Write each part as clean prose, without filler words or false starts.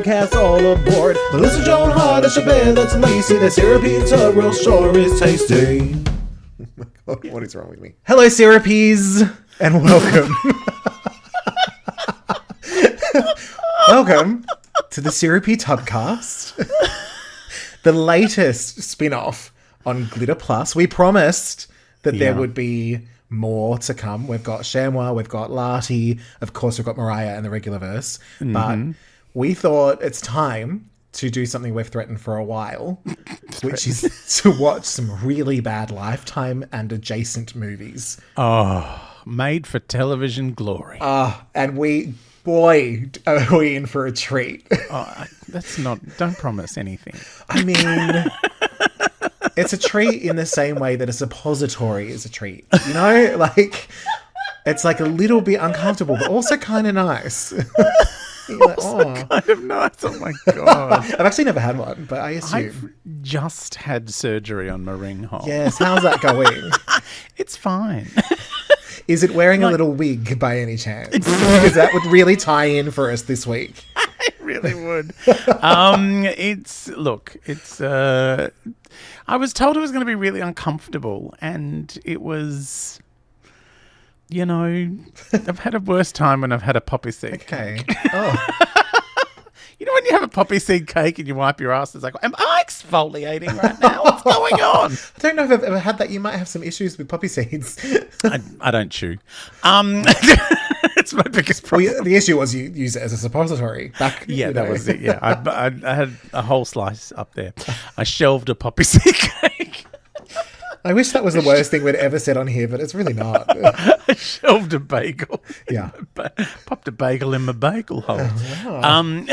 Tubcast all aboard. Melissa Joan Hart, a Chabelle, that's Lacey. The syrupy tub roll sure is tasty. Oh my God, what is wrong with me? Hello, syrupies, and welcome. Welcome to the Syrupy Tubcast, the latest spin-off on Glitter Plus. We promised that there would be more to come. We've got Shamwa, we've got Lati, of course we've got Mariah and the regular verse. But we thought it's time to do something we've threatened for a while, which is to watch some really bad Lifetime and adjacent movies. Oh, made for television glory. And boy, are we in for a treat. Don't promise anything. I mean... It's a treat in the same way that a suppository is a treat. You know, like, it's like a little bit uncomfortable, but also kind of nice. Like, Kind of nice. Oh my God. I've actually never had one, but I assume. I've just had surgery on my ring hole. Yes, how's that going? It's fine. Is it wearing a little wig by any chance? Because that would really tie in for us this week. It really would. I was told it was going to be really uncomfortable, and it was, you know, I've had a worse time when I've had a poppy seed cake. Oh. You know when you have a poppy seed cake and you wipe your ass, it's like, am I exfoliating right now? What's going on? I don't know if I've ever had that. You might have some issues with poppy seeds. I don't chew. It's my biggest problem. Well, the issue was you use it as a suppository. That was it. Yeah, I had a whole slice up there. I shelved a poppy seed cake. I wish that was the worst thing we'd ever said on here, but it's really not. I shelved a bagel. Yeah. Popped a bagel in my bagel hole. Oh, wow.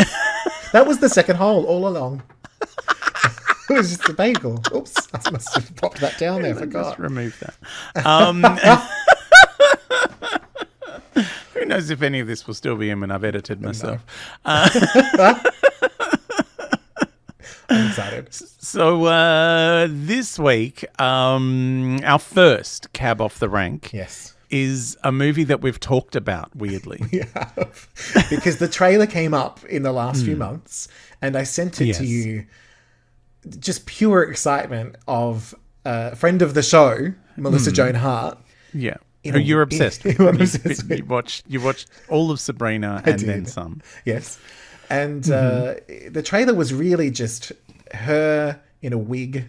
That was the second hole all along. It was just a bagel. Oops. I must have popped that down there. I forgot. Just remove that. Who knows if any of this will still be in when I've edited myself. I'm excited. So this week, our first cab off the rank is a movie that we've talked about, weirdly. We have. Because the trailer came up in the last few months, and I sent it to you. Just pure excitement of a friend of the show, Melissa Joan Hart. Yeah. Who you're obsessed with. I'm obsessed with. You watched all of Sabrina and then some. Yes. And the trailer was really just her in a wig,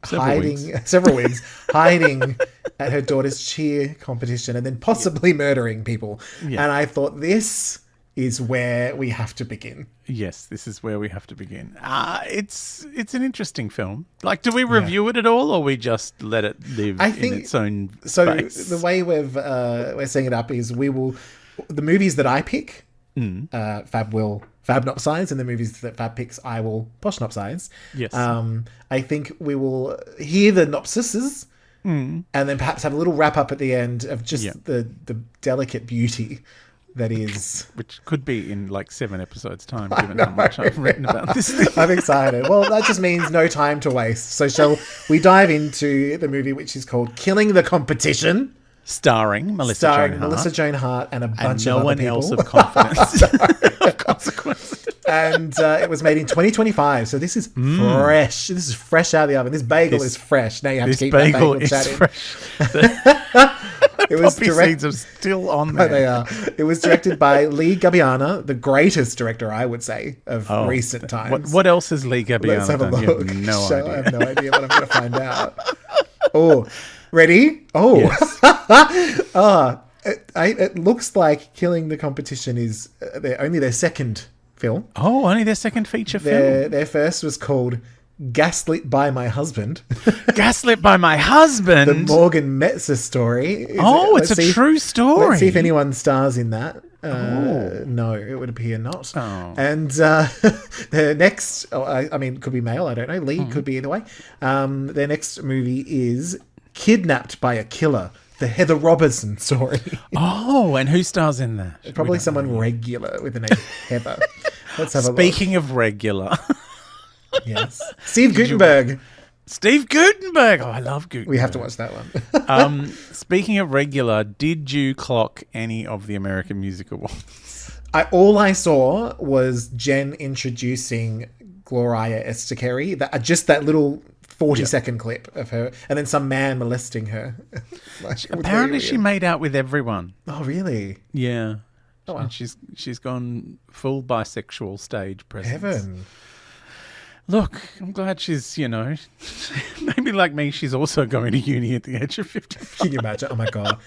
several wigs, hiding at her daughter's cheer competition and then possibly murdering people. Yeah. And I thought, this is where we have to begin. Yes, this is where we have to begin. It's an interesting film. Like, do we review it at all, or we just let it live in its own space? So the way we're setting it up is the movies that I pick, Fab will Fab-nopsize, and the movies that Fab picks, I will Posh-nopsize. Yes. I think we will hear the nopsises and then perhaps have a little wrap-up at the end of just the delicate beauty that is... Which could be in like 7 episodes' time, given how much I've written about this thing. I'm excited. Well, that just means no time to waste. So shall we dive into the movie, which is called Killing the Competition? Starring Melissa Joan Hart and a bunch of other people. no one else of confidence. Of consequence. And it was made in 2025, so this is fresh. This is fresh out of the oven. This bagel is fresh. Now you have to keep that bagel chatting. Fresh. It was seeds are still on there. Oh, they are. It was directed by Lee Gabbiana, the greatest director, I would say, of recent times. What else has Lee Gabbiana Let's have a done? look. You have no idea. I have no idea, but I'm going to find out. Oh, ready? Oh. Yes. It looks like Killing the Competition is only their second film. Oh, only their second feature film. Their first was called Gaslit by My Husband. Gaslit by My Husband? The Morgan Metzer story. It's a true story. Let's see if anyone stars in that. No, it would appear not. Oh. And the next, it could be male, I don't know. Lee could be either way. Their next movie is Kidnapped by a Killer, the Heather Robertson story. Oh, and who stars in that? Probably someone regular with the name Heather. Let's have a look. Speaking of regular. Yes. Steve Guttenberg. Steve Guttenberg. Oh, I love Guttenberg. We have to watch that one. Speaking of regular, did you clock any of the American Music Awards? All I saw was Jen introducing Gloria Estefany, just that little 40-second clip of her, and then some man molesting her. Apparently she made out with everyone. Oh, really? Yeah. Oh, wow. And she's gone full bisexual stage presence. Heaven. Look, I'm glad she's, maybe like me, she's also going to uni at the age of 55. Can you imagine? Oh, my God.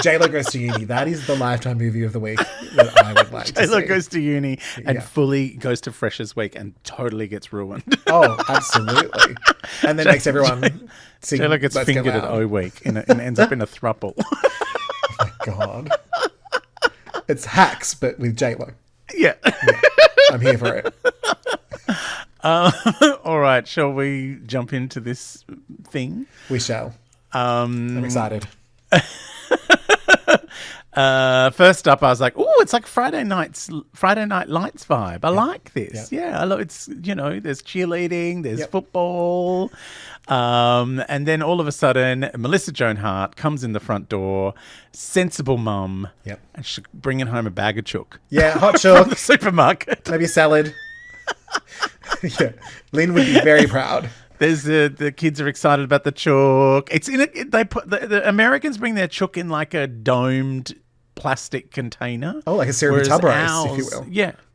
J-Lo goes to uni. That is the Lifetime movie of the week that I would like to see. J-Lo goes to uni and fully goes to Freshers Week and totally gets ruined. Oh, absolutely. And then makes everyone sing. J-Lo gets fingered at O Week and ends up in a throuple. Oh, my God. It's Hacks, but with J-Lo. Yeah. I'm here for it. All right. Shall we jump into this thing? We shall. I'm excited. First up, I was like, "Oh, it's like Friday Night Lights vibe. I like this. Yeah, I love it's there's cheerleading, there's football, and then all of a sudden, Melissa Joan Hart comes in the front door, sensible mum, and she's bringing home a bag of chook. Yeah, hot chook from the supermarket, maybe a salad. Yeah, Lynn would be very proud. There's the kids are excited about the chook. It's in it. They put the Americans bring their chook in like a domed plastic container. Oh, like a syrupy tub roast, if you will.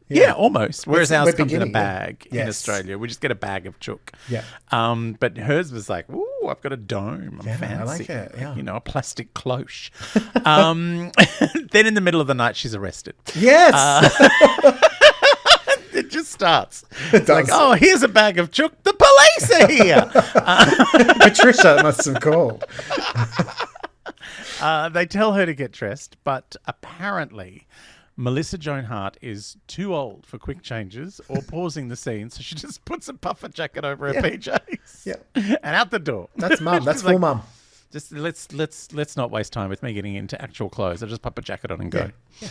Yeah, almost. Whereas ours comes in a bag in Australia. We just get a bag of chook. Yeah. But hers was like, ooh, I've got a dome. I'm fancy. I like it. Yeah. A plastic cloche. Then in the middle of the night, she's arrested. Yes. It just starts. It does. Like, oh, here's a bag of chook. The police are here. Patricia must have called. They tell her to get dressed, but apparently Melissa Joan Hart is too old for quick changes or pausing the scene, so she just puts a puffer jacket over her PJs. Yeah. And out the door. That's mum. That's full mum. Just let's not waste time with me getting into actual clothes. I'll just pop a jacket on and go. Yeah.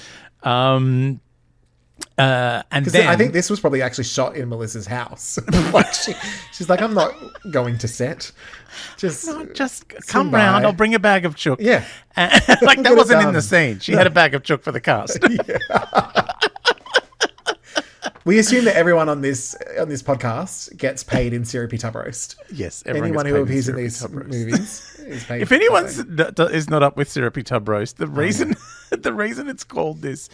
And then I think this was probably actually shot in Melissa's house. Like she's like, I'm not going to set. Just come round. I'll bring a bag of chook. Yeah, like that wasn't in the scene. She had a bag of chook for the cast. We assume that everyone on this podcast gets paid in syrupy tub roast. Yes, anyone who appears in these movies is paid. If anyone is not up with syrupy tub roast, the reason it's called this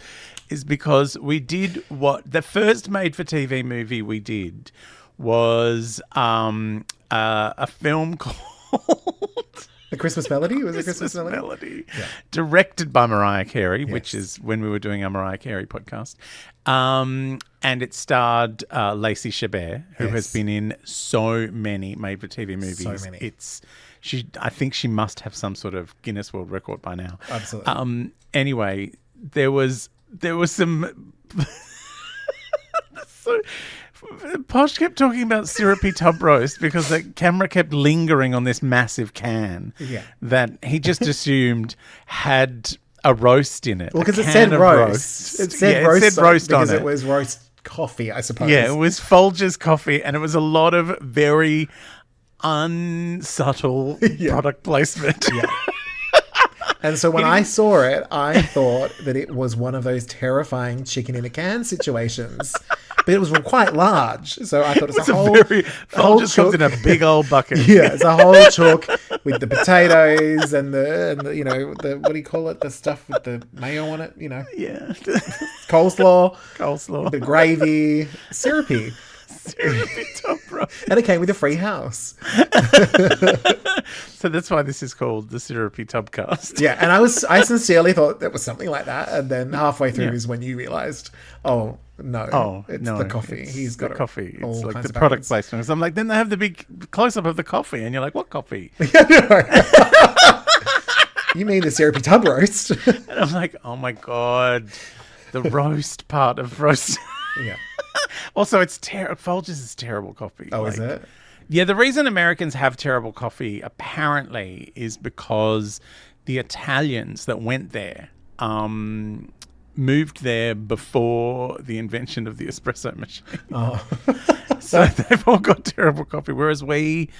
is because we did what the first made-for-TV movie we did was a film called The Christmas Melody. Was it Christmas Melody? Yeah. Directed by Mariah Carey, which is when we were doing our Mariah Carey podcast. And it starred Lacey Chabert, who has been in so many made-for-TV movies. So many. I think she must have some sort of Guinness World Record by now. Absolutely. Anyway, there was some. So Posh kept talking about syrupy tub roast because the camera kept lingering on this massive can that he just assumed had a roast in it. Well, because it said roast. It said roast on it. Because it was roast coffee, I suppose. Yeah, it was Folgers coffee, and it was a lot of very unsubtle product placement. Yeah. And so when I saw it, I thought that it was one of those terrifying chicken in a can situations. But it was quite large. So I thought it's a whole Folgers comes in a big old bucket. Yeah, it's a whole chook with the potatoes and the what do you call it? The stuff with the mayo on it, Yeah. Coleslaw. The gravy. Syrupy tub roast. And it came with a free house. So that's why this is called the Syrupy Tubcast. Yeah, and I sincerely thought that was something like that, and then halfway through is when you realised, it's the coffee. He's got the coffee. It's like the product placement. So I'm like, then they have the big close up of the coffee, and you're like, what coffee? You mean the syrupy tub roast? And I'm like, oh my god, the roast part of roast. Yeah. Also, it's Folgers is terrible coffee. Oh, is it? Yeah, the reason Americans have terrible coffee apparently is because the Italians that went there moved there before the invention of the espresso machine. Oh. So they've all got terrible coffee, whereas we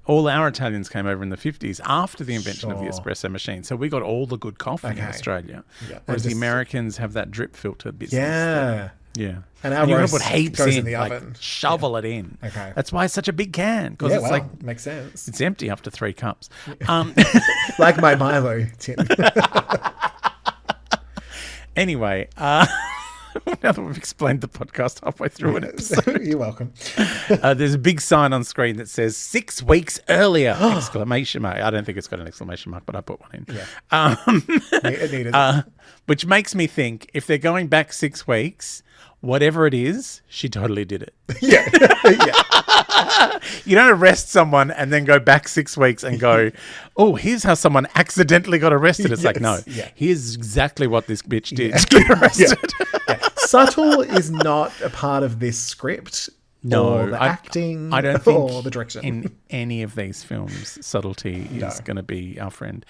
all our Italians came over in the 50s after the invention of the Sure. espresso machine. So we got all the good coffee in Australia. Yeah. Whereas the Just- Americans have that drip filter business. Yeah. Yeah. And our you're going to roast put heaps goes in, in the like oven. shovel it in. Okay. That's why it's such a big can, because Yeah, it's wow. like, Makes sense. it's empty after 3 cups. Like my Milo tin. Anyway, now that we've explained the podcast halfway through an episode, You're welcome. there's a big sign on screen that says 6 weeks earlier! Exclamation mark. I don't think it's got an exclamation mark, but I put one in. Yeah. It needed Which makes me think, if they're going back 6 weeks, whatever it is, she totally did it. Yeah. Yeah. You don't arrest someone and then go back 6 weeks and go, oh, here's how someone accidentally got arrested. It's like, no, here's exactly what this bitch did to get arrested. Yeah. Subtle is not a part of this script. No, or the acting, I don't think or the direction. in any of these films, subtlety is going to be our friend.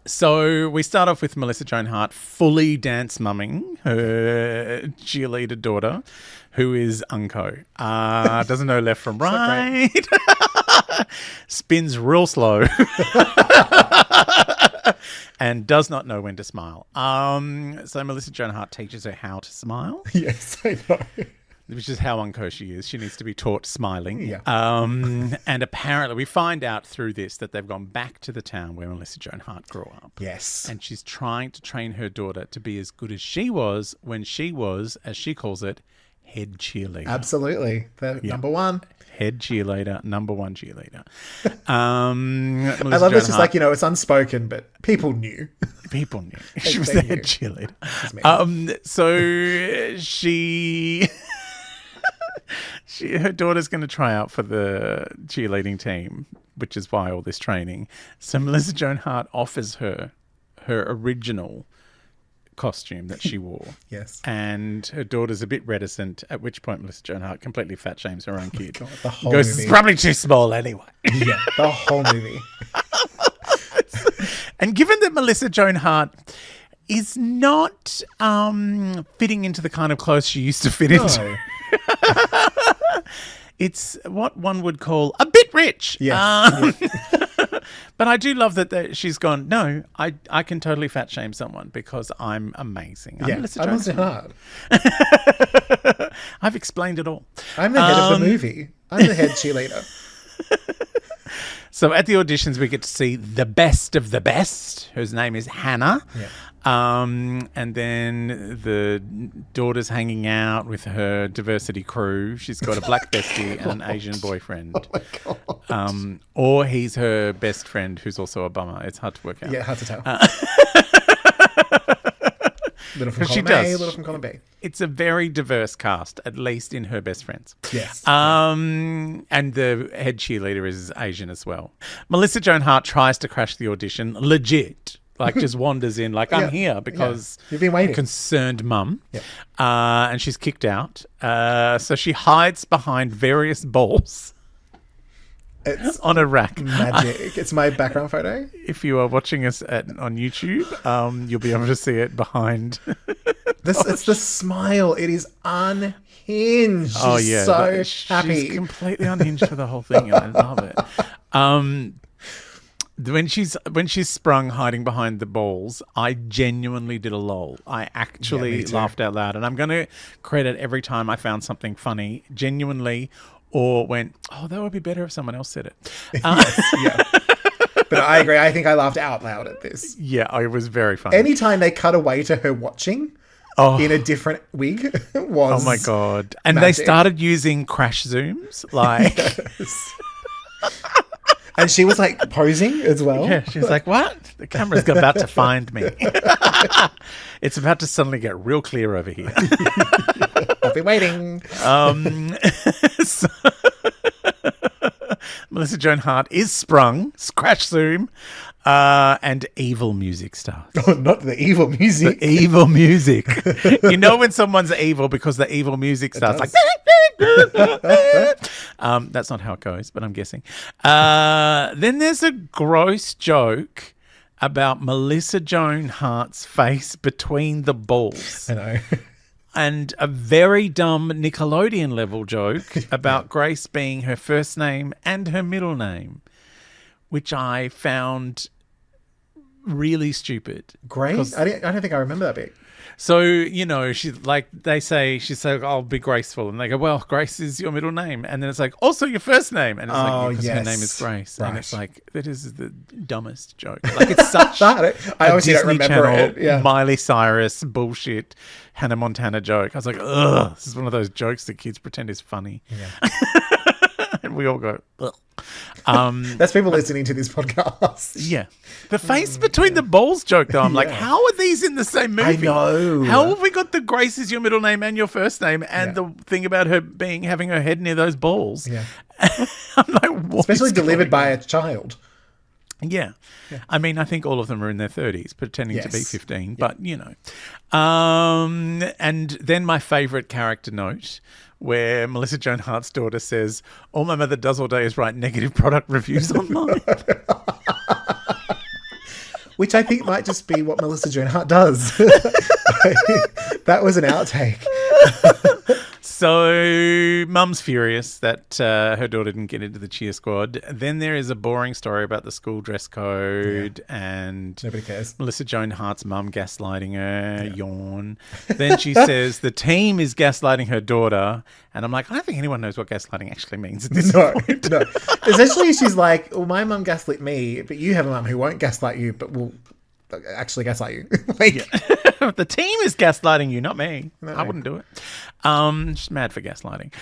So we start off with Melissa Joan Hart fully dance mumming her cheerleader daughter, who is Unco. Doesn't know left from right. Spins real slow. And does not know when to smile. So Melissa Joan Hart teaches her how to smile. Yes, I know. Which is how unco she is. She needs to be taught smiling. Yeah. And apparently we find out through this that they've gone back to the town where Melissa Joan Hart grew up. Yes. And she's trying to train her daughter to be as good as she was when she was, as she calls it, head cheerleader. Absolutely. The number one. Head cheerleader, number 1 cheerleader. I love this. It's like, it's unspoken, but people knew. People knew. She was the head cheerleader. So she... her daughter's going to try out for the cheerleading team, which is why all this training. So Melissa Joan Hart offers her original costume that she wore. Yes. And her daughter's a bit reticent, at which point Melissa Joan Hart completely fat shames her own kid. God, the whole Goes, movie. it's probably too small anyway. Yeah, the whole movie. And given that Melissa Joan Hart is not fitting into the kind of clothes she used to fit into. It's what one would call a bit rich. Yes. But I do love that she's gone, no, I can totally fat shame someone because I'm amazing. I'm Melissa Joan Hart. I've explained it all. I'm the head of the movie. I'm the head cheerleader. So at the auditions, we get to see the best of the best, whose name is Hannah. Yeah. And then the daughter's hanging out with her diversity crew. She's got a black bestie and an Asian boyfriend. Oh my God. Or he's her best friend, who's also a bummer. It's hard to work out. Yeah, hard to tell. Little from She column A, does. little from column B. It's a very diverse cast, at least in her best friends. Yes. And the head cheerleader is Asian as well. Melissa Joan Hart tries to crash the audition, legit. Like, just wanders in, like, I'm here because You've been waiting. Concerned mum. Yeah. And she's kicked out. So she hides behind various balls It's on a rack. magic. It's my background photo. If you are watching us on YouTube, you'll be able to see it behind. It's the smile. It is unhinged. Oh, She's yeah. so She's happy. completely unhinged for the whole thing, and I love it. When she's sprung hiding behind the balls, I genuinely did a lol. I actually me too. laughed out loud, and I'm going to credit every time I found something funny, genuinely, or went, oh, that would be better if someone else said it. Yes, yeah. But I agree. I think I laughed out loud at this. Yeah, it was very funny. Anytime they cut away to her watching in a different wig was Oh my God. And magic. they started using crash zooms. Like, Yes. And she was like posing as well. yeah, she's like, what? The camera's about to find me. It's about to suddenly get real clear over here. I've been waiting. So- Melissa Joan Hart is sprung, crash zoom, and evil music starts. Oh, not the evil music. Evil music. You know when someone's evil because the evil music starts like. That's not how it goes, but I'm guessing. Then there's a gross joke about Melissa Joan Hart's face between the balls. I know. and a very dumb Nickelodeon level joke about Grace being her first name and her middle name, which I found really stupid. Grace? I don't think I remember that bit. So, you know, she's like, she's like, I'll be graceful. And they go, well, Grace is your middle name. And then it's like, also your first name. And it's like, because her name is Grace. Right. And it's like, that is the dumbest joke. Like, it's such I obviously don't remember Channel, it. Yeah. Miley Cyrus bullshit Hannah Montana joke. I was like, ugh, this is one of those jokes that kids pretend is funny. Yeah. And we all go, ugh. That's people listening to this podcast. Yeah. The face between the balls joke, though, I'm like, how are these in the same movie? I know. How have we got the Grace is your middle name and your first name and the thing about her having her head near those balls? Yeah. I'm like, what? Especially delivered by a child. Yeah. I mean, I think all of them are in their 30s, pretending to be 15, but, you know. And then my favourite character note, where Melissa Joan Hart's daughter says, all my mother does all day is write negative product reviews online. Which I think might just be what Melissa Joan Hart does. That was an outtake. So Mum's furious that her daughter didn't get into the cheer squad. Then there is a boring story about the school dress code and nobody cares. Melissa Joan Hart's mum gaslighting her, yawn. Then she says the team is gaslighting her daughter. And I'm like, I don't think anyone knows what gaslighting actually means at this point. No. Essentially, she's like, well, my mum gaslit me, but you have a mum who won't gaslight you, but will actually gaslight you. The team is gaslighting you, not me. No. I wouldn't do it. She's mad for gaslighting.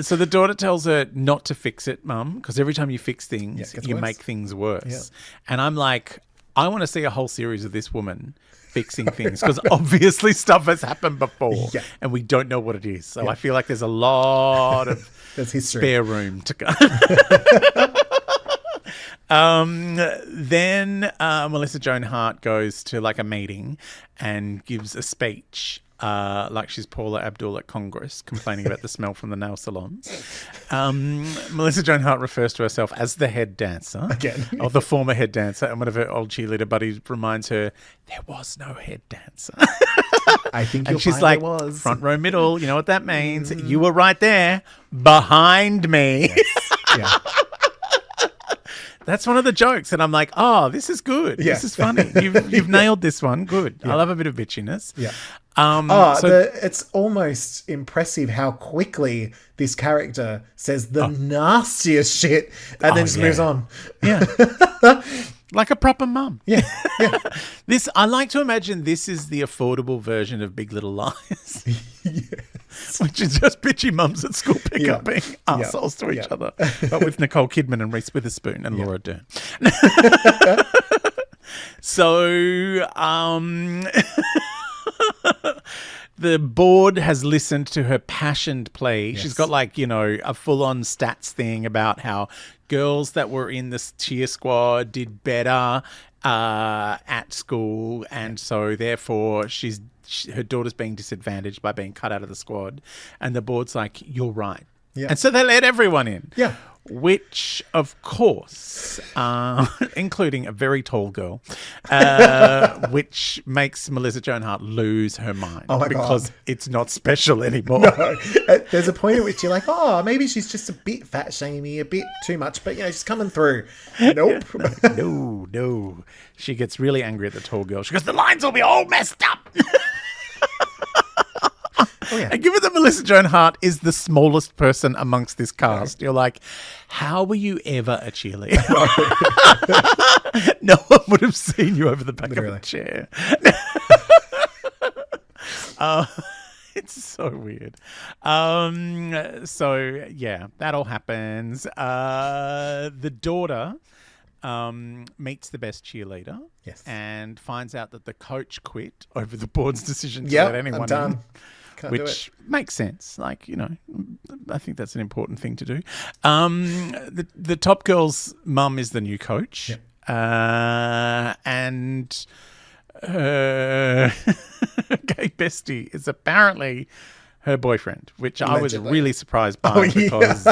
So the daughter tells her not to fix it, Mum, because every time you fix things, you make things worse. Yeah. And I'm like, I want to see a whole series of this woman fixing things, because obviously stuff has happened before and we don't know what it is. So I feel like there's a lot of spare room to go. Then Melissa Joan Hart goes to like a meeting and gives a speech like she's Paula Abdul at Congress, complaining about the smell from the nail salons. Melissa Joan Hart refers to herself as the head dancer. Again. Or the former head dancer. And one of her old cheerleader buddies reminds her, there was no head dancer. I think and she's like, front row middle, you know what that means? You were right there, behind me. Yes. Yeah. That's one of the jokes, and I'm like, oh, this is good. Yeah. This is funny. You've nailed this one. Good. Yeah. I love a bit of bitchiness. Yeah. It's almost impressive how quickly this character says the nastiest shit and then just moves on. Yeah. Like a proper mum. Yeah. Yeah. I like to imagine this is the affordable version of Big Little Lies. Yes. Which is just bitchy mums at school pickup being arseholes to each other. But with Nicole Kidman and Reese Witherspoon and Laura Dern. So, the board has listened to her passioned plea. Yes. She's got like, you know, a full-on stats thing about how girls that were in this cheer squad did better at school. And so therefore her daughter's being disadvantaged by being cut out of the squad. And the board's like, you're right. Yeah. And so they let everyone in. Yeah. Which, of course, including a very tall girl, which makes Melissa Joan Hart lose her mind. Oh my because God. It's not special anymore. No. There's a point at which you're like, oh, maybe she's just a bit fat shamey, a bit too much, but, you know, she's coming through. Nope. No. She gets really angry at the tall girl. She goes, the lines will be all messed up. Oh, yeah. And given that Melissa Joan Hart is the smallest person amongst this cast, you're like, how were you ever a cheerleader? No one would have seen you over the back of a chair. It's so weird. So, yeah, that all happens. The daughter meets the best cheerleader. Yes. And finds out that the coach quit over the board's decision to let anyone I'm done. in. Which makes sense. Like, you know, I think that's an important thing to do. The top girl's mum is the new coach. Yep. And her gay bestie is apparently her boyfriend, which allegedly. I was really surprised by because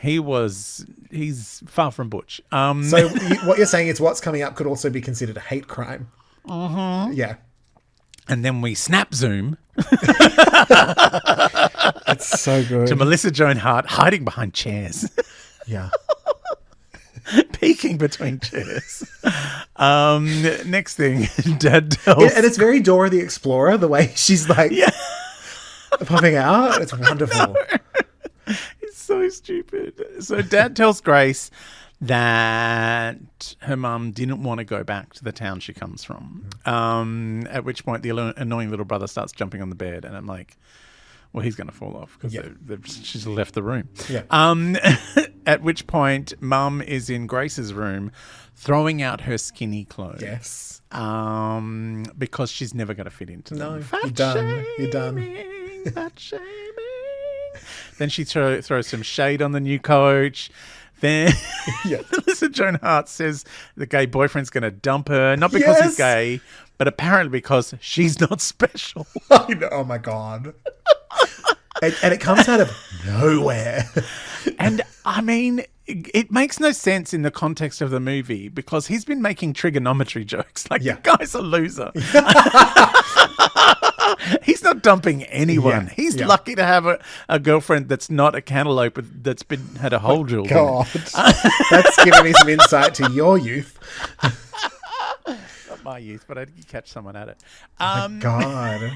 he's far from butch. So what you're saying is what's coming up could also be considered a hate crime. Mm-hmm. Yeah. And then we snap zoom It's so good. to Melissa Joan Hart hiding behind chairs. Yeah. Peeking between chairs. Next thing, Dad tells... Yeah, and it's very Dora the Explorer, the way she's like popping out. It's wonderful. It's so stupid. So Dad tells Grace that her mum didn't want to go back to the town she comes from. At which point the annoying little brother starts jumping on the bed, and I'm like, well, he's going to fall off because she's left the room. Yeah. At which point mum is in Grace's room throwing out her skinny clothes. Yes. Because she's never going to fit into them. No, you're done. You're done. Fat shaming. Then she throws some shade on the new coach. Then Melissa Joan Hart says the gay boyfriend's going to dump her, not because he's gay, but apparently because she's not special. I know. Oh, my God. and it comes out of nowhere. And, I mean, it makes no sense in the context of the movie because he's been making trigonometry jokes. Like, the guy's a loser. He's not dumping anyone. Yeah. He's lucky to have a girlfriend that's not a cantaloupe that's had a hole drilled in it. God. That's giving me some insight to your youth. Not my youth, but I did catch someone at it. Oh my God.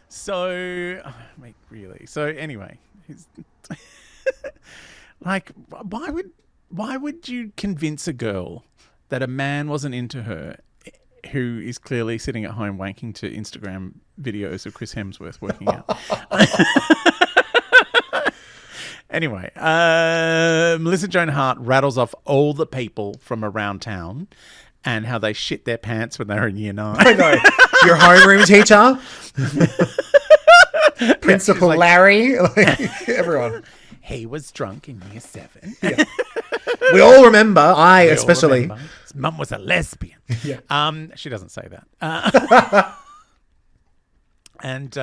So, mate, really. So anyway, like, why would you convince a girl that a man wasn't into her, who is clearly sitting at home wanking to Instagram videos of Chris Hemsworth working out? Anyway, Melissa Joan Hart rattles off all the people from around town and how they shit their pants when they were in year 9. I know. Your homeroom teacher, Principal Larry, like, everyone. He was drunk in year 7. Yeah. We all remember, especially. His mum was a lesbian. Yeah. She doesn't say that. And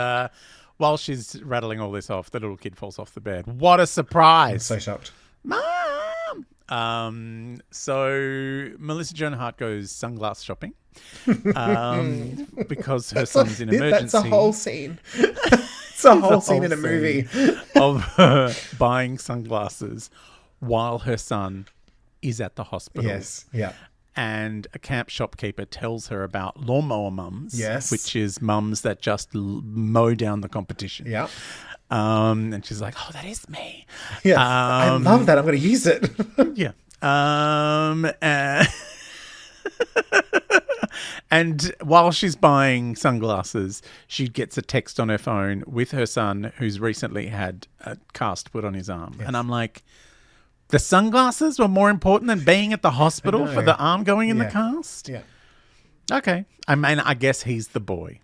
while she's rattling all this off, the little kid falls off the bed. What a surprise. I'm so shocked. Mom! So Melissa Joan Hart goes sunglass shopping because her son's in emergency. That's a whole scene. It's a whole scene in a movie. Of her buying sunglasses while her son is at the hospital. Yes, yeah. And a camp shopkeeper tells her about lawnmower mums, which is mums that just mow down the competition. Yeah. And she's like, oh, that is me. Yeah, I love that. I'm going to use it. Yeah. And while she's buying sunglasses, she gets a text on her phone with her son who's recently had a cast put on his arm. Yes. And I'm like, the sunglasses were more important than being at the hospital for the arm going in the cast? Yeah. Okay. I mean, I guess he's the boy.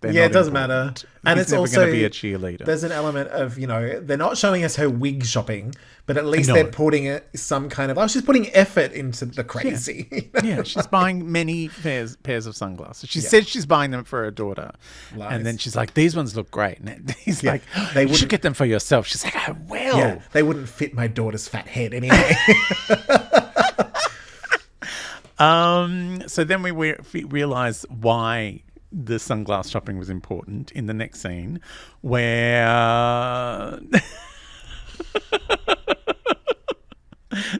It doesn't matter. And he's it's never also going to be a cheerleader. There's an element of, they're not showing us her wig shopping, but at least they're putting some kind of, she's putting effort into the crazy. Yeah, she's buying many pairs of sunglasses. She said she's buying them for her daughter. Lies. And then she's like, these ones look great. And he's like, you should get them for yourself. She's like, I will. Yeah, they wouldn't fit my daughter's fat head anyway. So then we realize why the sunglass shopping was important in the next scene where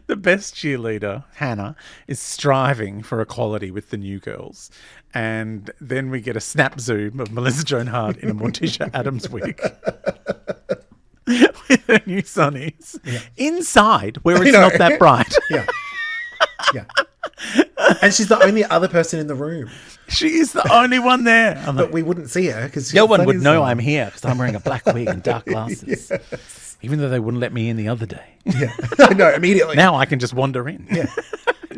the best cheerleader, Hannah, is striving for equality with the new girls. And then we get a snap zoom of Melissa Joan Hart in a Morticia Addams wig with her new sunnies inside where it's not that bright. Yeah. And she's the only other person in the room. She is the only one there. But we wouldn't see her because no one would know I'm here because I'm wearing a black wig and dark glasses. Yes. Even though they wouldn't let me in the other day. Yeah, I know, immediately. Now I can just wander in. Yeah.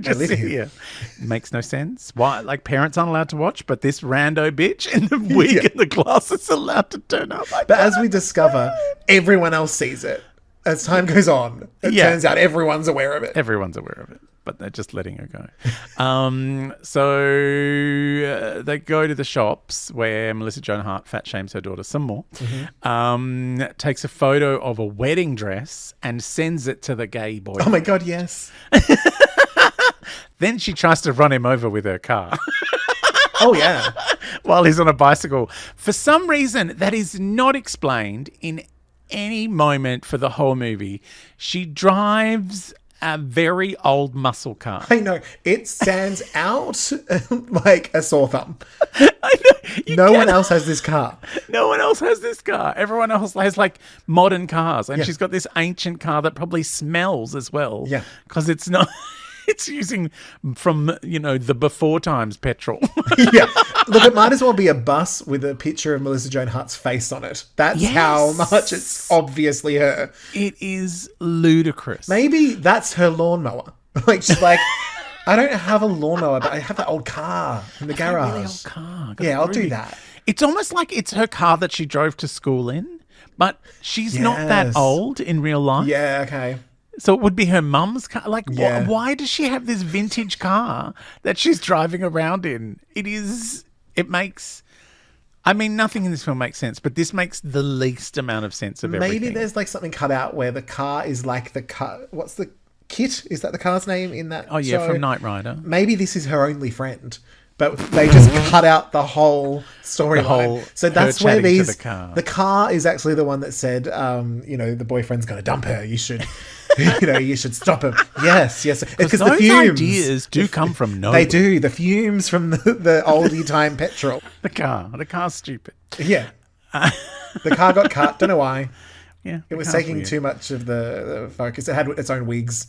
Just sit here. Makes no sense. Why? Like, parents aren't allowed to watch, but this rando bitch in the wig and the glasses are allowed to turn up. But as we discover, everyone else sees it. As time goes on, it turns out everyone's aware of it. Everyone's aware of it. But they're just letting her go. So they go to the shops where Melissa Joan Hart fat shames her daughter some more, takes a photo of a wedding dress and sends it to the gay boy. Oh, my God, yes. Then she tries to run him over with her car. Oh, yeah. While he's on a bicycle. For some reason, that is not explained in any moment for the whole movie. She drives a very old muscle car. I know. It stands out like a sore thumb. I know. No one else has this car. No one else has this car. Everyone else has like modern cars. And she's got this ancient car that probably smells as well. Yeah. Because it's not... It's using from, the before times petrol. Yeah. Look, it might as well be a bus with a picture of Melissa Joan Hart's face on it. That's how much it's obviously her. It is ludicrous. Maybe that's her lawnmower. Like, she's like, I don't have a lawnmower, but I have that old car in the garage. Really old car. Yeah, I'll do that. It's almost like it's her car that she drove to school in, but she's not that old in real life. Yeah, okay. So it would be her mum's car. Like, why does she have this vintage car that she's driving around in? It makes... I mean, nothing in this film makes sense, but this makes the least amount of sense of everything. Maybe there's like something cut out where the car is like the car... What's the... Kit? Is that the car's name in that show? From Knight Rider. Maybe this is her only friend. But they just cut out the whole storyline. So that's where the car is actually the one that said, the boyfriend's going to dump her. You should... you should stop him. Yes. Because those the fumes ideas do come from nowhere. They do. The fumes from the oldie time petrol. The car's stupid. Yeah. The car got cut. Don't know why. Yeah. It was taking weird. Too much of the focus. It had its own wigs.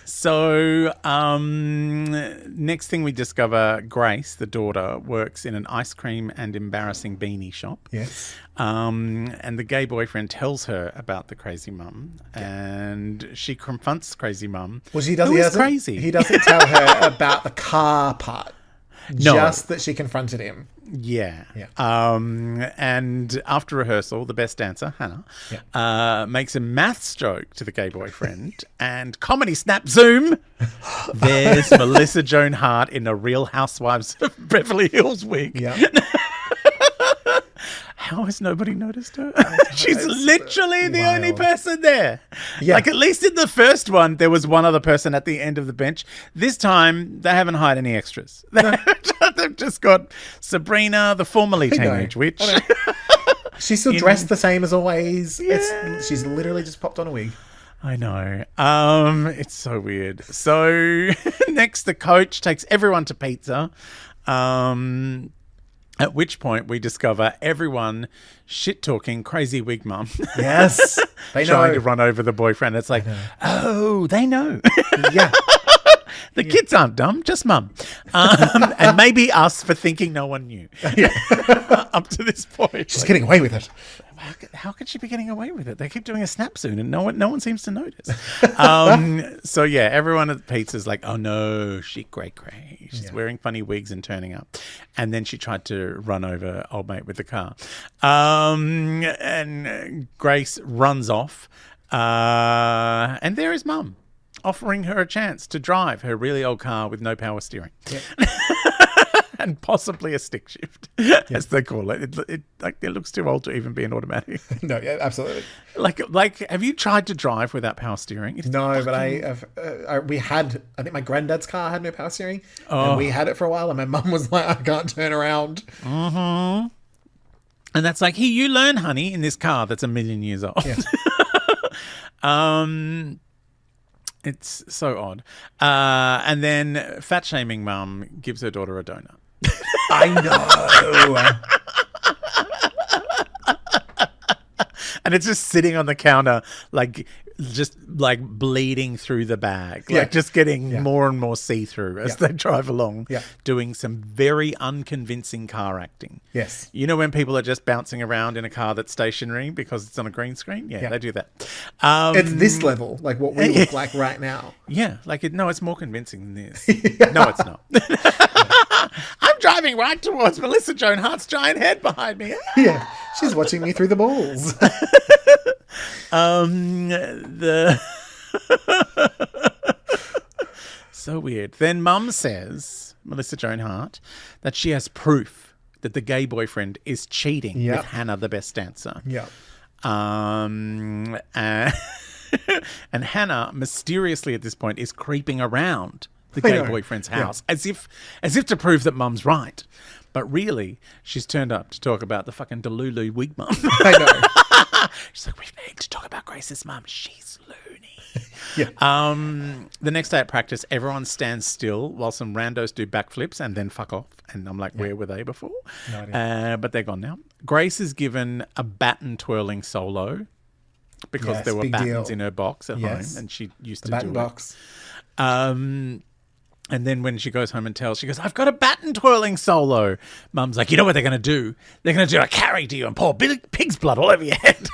So, next thing we discover, Grace, the daughter, works in an ice cream and embarrassing beanie shop. Yes. And the gay boyfriend tells her about the crazy mum, and she confronts crazy mum. Well, he doesn't tell her about the car part. No. Just that she confronted him. Yeah. And after rehearsal, the best dancer, Hannah, makes a maths joke to the gay boyfriend, and comedy snap zoom. There's Melissa Joan Hart in a Real Housewives of Beverly Hills wig. Yeah. How has nobody noticed her? She's literally the only person there. Yeah. Like, at least in the first one, there was one other person at the end of the bench. This time, they haven't hired any extras. They've just got Sabrina, the formerly teenage witch. She's still dressed the same as always. Yeah. She's literally just popped on a wig. I know. It's so weird. So next, the coach takes everyone to pizza. At which point we discover everyone shit-talking crazy wig mum. Yes. They know. Trying to run over the boyfriend. It's like, they know. Yeah. The kids aren't dumb, just mum. And maybe us for thinking no one knew. Yeah. Up to this point. She's getting away with it. How could she be getting away with it? They keep doing a snap soon and no one seems to notice. So yeah, everyone at the pizza's like, oh no, she cray. She's wearing funny wigs and turning up. And then she tried to run over old mate with the car. And Grace runs off. And there is mum offering her a chance to drive her really old car with no power steering. Yep. And possibly a stick shift, as they call it. It looks too old to even be an automatic. No, yeah, absolutely. Like, have you tried to drive without power steering? No, but I think my granddad's car had no power steering, and we had it for a while, and my mum was like, I can't turn around. Mm-hmm. And that's like, here, you learn, honey, in this car that's 1 million years old. Yeah. It's so odd. And then fat-shaming mum gives her daughter a donut. I know. And it's just sitting on the counter, just bleeding through the bag, just getting more and more see-through as they drive along, doing some very unconvincing car acting. Yes. You know when people are just bouncing around in a car that's stationary because it's on a green screen? Yeah. They do that. It's this level, like what we look like right now. Yeah, it's more convincing than this. No, it's not. I'm driving right towards Melissa Joan Hart's giant head behind me. Yeah, she's watching me through the balls. So weird. Then mum says, Melissa Joan Hart, that she has proof that the gay boyfriend is cheating with Hannah, the best dancer. Yeah. And Hannah mysteriously at this point is creeping around the gay boyfriend's house, as if to prove that mum's right. But really, she's turned up to talk about the fucking Delulu wig mum. I know. She's like, we need to talk about Grace's mum. She's loony. Yeah. The next day at practice, everyone stands still while some randos do backflips and then fuck off. And I'm like, where were they before? No idea. But they're gone now. Grace is given a baton twirling solo because there were battens in her box at home, and she used to do baton box. And then when she goes home and tells, she goes, I've got a baton twirling solo. Mum's like, you know what they're going to do? They're going to do a carry to you and pour pig's blood all over your head.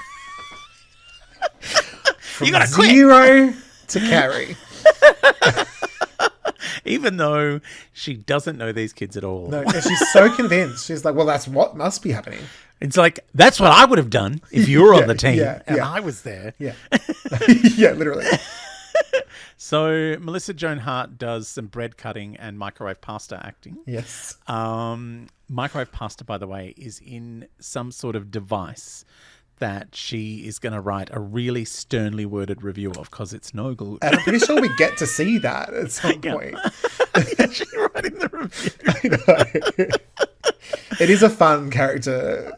You got to quit. 0 to carry. Even though she doesn't know these kids at all. No, and she's so convinced. She's like, well, that's what must be happening. It's like, that's what I would have done if you were on the team and I was there. Yeah. Yeah, literally. So Melissa Joan Hart does some bread cutting and microwave pasta acting. Yes. Microwave pasta, by the way, is in some sort of device that she is going to write a really sternly worded review of because it's no good. And I'm pretty sure we get to see that at some point. She's writing the review. I know. It is a fun character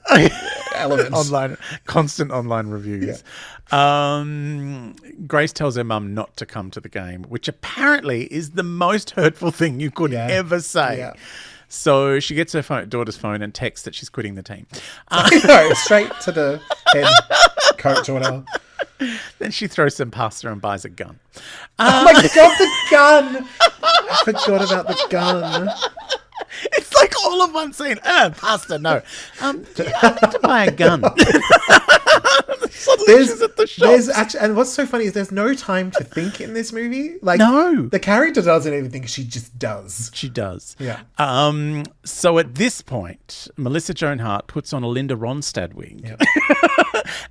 element. Constant online reviews. Yeah. Grace tells her mum not to come to the game, which apparently is the most hurtful thing you could ever say. Yeah. So she gets her daughter's phone and texts that she's quitting the team. No, straight to the head coach or whatever. Then she throws some pasta and buys a gun. Oh my God, the gun! I forgot about the gun. It's like all of one scene. Pasta, no. I need to buy a gun. There's actually, and what's so funny is there's no time to think in this movie. Like, no, the character doesn't even think; she just does. She does. Yeah. So at this point, Melissa Joan Hart puts on a Linda Ronstadt wig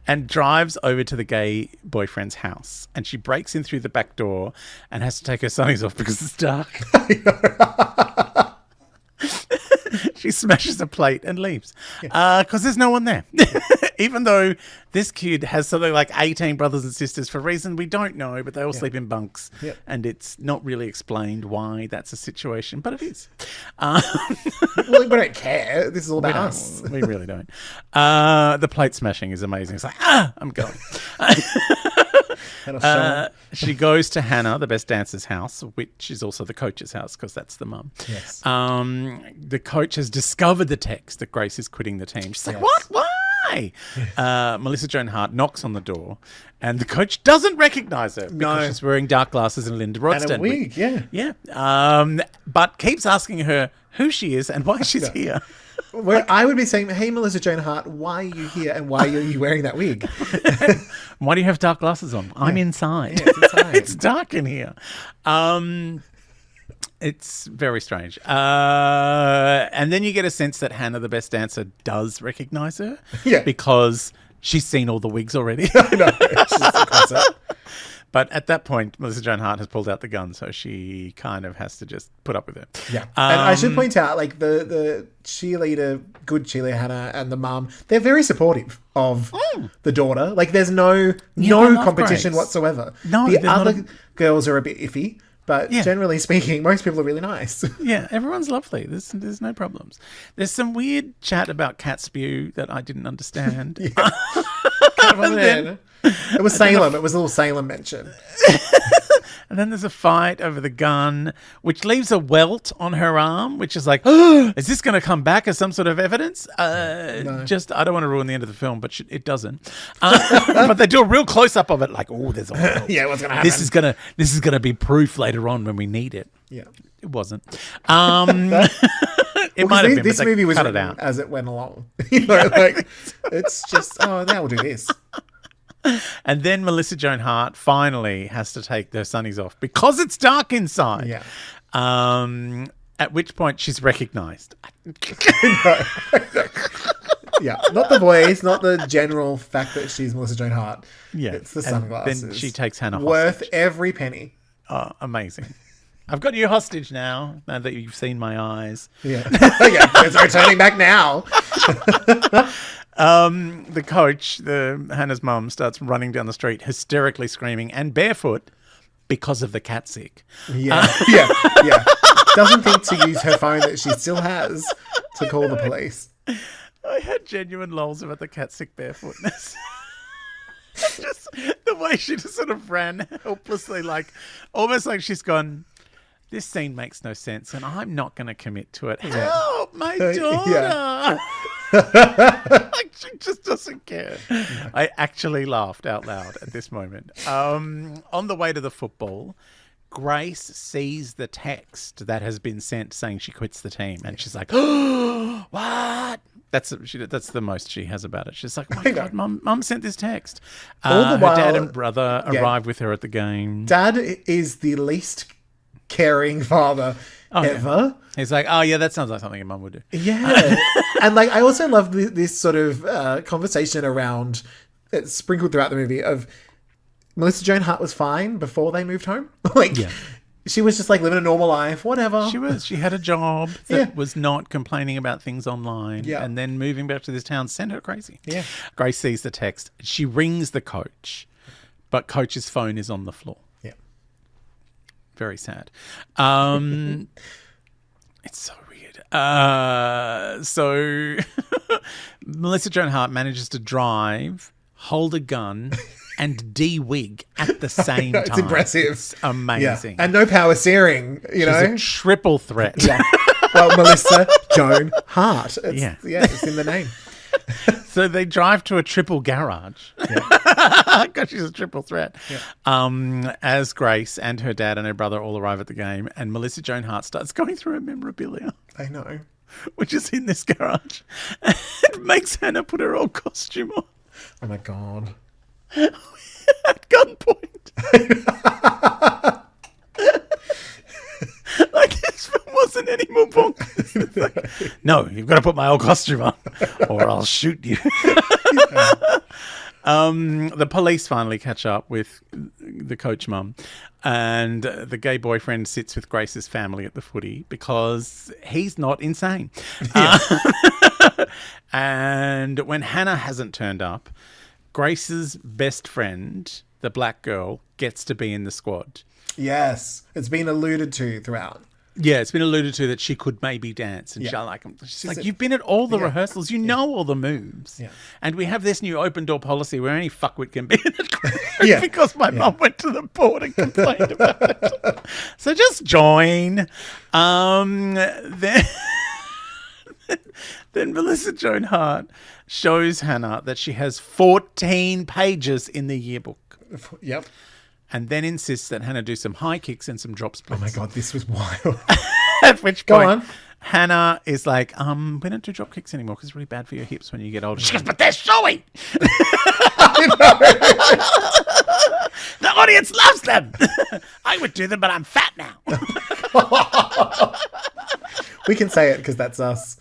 and drives over to the gay boyfriend's house, and she breaks in through the back door and has to take her sunnies off because it's dark. She smashes a plate and leaves because there's no one there. Even though this kid has something like 18 brothers and sisters for a reason we don't know, but they all sleep in bunks. Yep. And it's not really explained why that's a situation, but it is. Well, we don't care. This is all about us. We really don't. The plate smashing is amazing. It's like, I'm going. She goes to Hannah, the best dancer's house, which is also the coach's house because that's the mum. Yes. The coach has discovered the text that Grace is quitting the team. She's like, what? Why? Melissa Joan Hart knocks on the door and the coach doesn't recognize her because she's wearing dark glasses and Linda Ronstadt. And a wig, yeah. But keeps asking her who she is and why she's here. Where I would be saying, hey, Melissa Joan Hart, why are you here and why are you wearing that wig? Why do you have dark glasses on? I'm inside. Yeah, it's inside. It's dark in here. It's very strange. And then you get a sense that Hannah, the best dancer, does recognize her. Yeah. Because she's seen all the wigs already. No, she's a concert. But at that point, Melissa Joan Hart has pulled out the gun, so she kind of has to just put up with it. Yeah. And I should point out, like, the cheerleader, good cheerleader Hannah and the mum, they're very supportive of the daughter. Like, there's no competition whatsoever. No, the other girls are a bit iffy, but generally speaking, most people are really nice. Yeah, everyone's lovely. There's no problems. There's some weird chat about cat spew that I didn't understand. It was Salem. It was a little Salem mention. And then there's a fight over the gun, which leaves a welt on her arm, which is like, is this going to come back as some sort of evidence? No. I don't want to ruin the end of the film, but it doesn't. But they do a real close-up of it, like, there's a welt. Yeah, what's going to happen? This is gonna be proof later on when we need it. Yeah. It wasn't. It might have been, this movie was cut it out as it went along. Like, it's just, now we'll do this. And then Melissa Joan Hart finally has to take their sunnies off because it's dark inside. Yeah. At which point she's recognised. Yeah, not the voice, not the general fact that she's Melissa Joan Hart. Yeah, it's the sunglasses. Then she takes Hannah worth hostage. Every penny. Oh, amazing. I've got you hostage now that you've seen my eyes. Yeah. There's no turning back now. The coach, Hannah's mum, starts running down the street, hysterically screaming and barefoot because of the cat sick. Yeah. Doesn't think to use her phone that she still has to call the police. I had genuine lols about the cat sick barefootness. Just the way she just sort of ran helplessly, like almost like she's gone, this scene makes no sense and I'm not going to commit to it. Help, my daughter. Like she just doesn't care. No. I actually laughed out loud at this moment. On the way to the football, Grace sees the text that has been sent saying she quits the team, and she's like, "Oh, what?" That's the most she has about it. She's like, "Oh my God, Mum sent this text." All the while, her dad and brother arrive with her at the game. Dad is the least caring father ever. Yeah. He's like, "Oh yeah, that sounds like something a mum would do." Yeah, and like I also love this sort of conversation around sprinkled throughout the movie of Melissa Joan Hart was fine before they moved home. She was just like living a normal life, whatever. She had a job that was not complaining about things online. Yeah. And then moving back to this town sent her crazy. Yeah. Grace sees the text. She rings the coach, but coach's phone is on the floor. Yeah. Very sad. It's so weird. So Melissa Joan Hart manages to drive, hold a gun, and de-wig at the same time. It's impressive. It's amazing. Yeah. And no power steering, She's a triple threat. Yeah. Well, Melissa Joan Hart. It's in the name. So they drive to a triple garage. Yeah. Because she's a triple threat. Yeah. As Grace and her dad and her brother all arrive at the game, and Melissa Joan Hart starts going through her memorabilia. I know. Which is in this garage. And makes Hannah put her old costume on. Oh my God. At gunpoint. Like this film wasn't any more bonkers. Like, no, you've got to put my old costume on or I'll shoot you. The police finally catch up with the coach mum, and the gay boyfriend sits with Grace's family at the footy because he's not insane. Yeah. And when Hannah hasn't turned up, Grace's best friend, the black girl, gets to be in the squad. Yes. It's been alluded to throughout. Yeah, it's been alluded to that she could maybe dance. And she's like, you've been at all the rehearsals. You know all the moves. Yeah. And we have this new open door policy where any fuckwit can be in the group because my mum went to the board and complained about it. So just join. Then Melissa Joan Hart shows Hannah that she has 14 pages in the yearbook. Yep. And then insists that Hannah do some high kicks and some drop splits. Oh my God, this was wild. At which point, Hannah is like, we don't do drop kicks anymore because it's really bad for your hips when you get older. She goes, but they're showing. The audience loves them. I would do them, but I'm fat now. We can say it because that's us.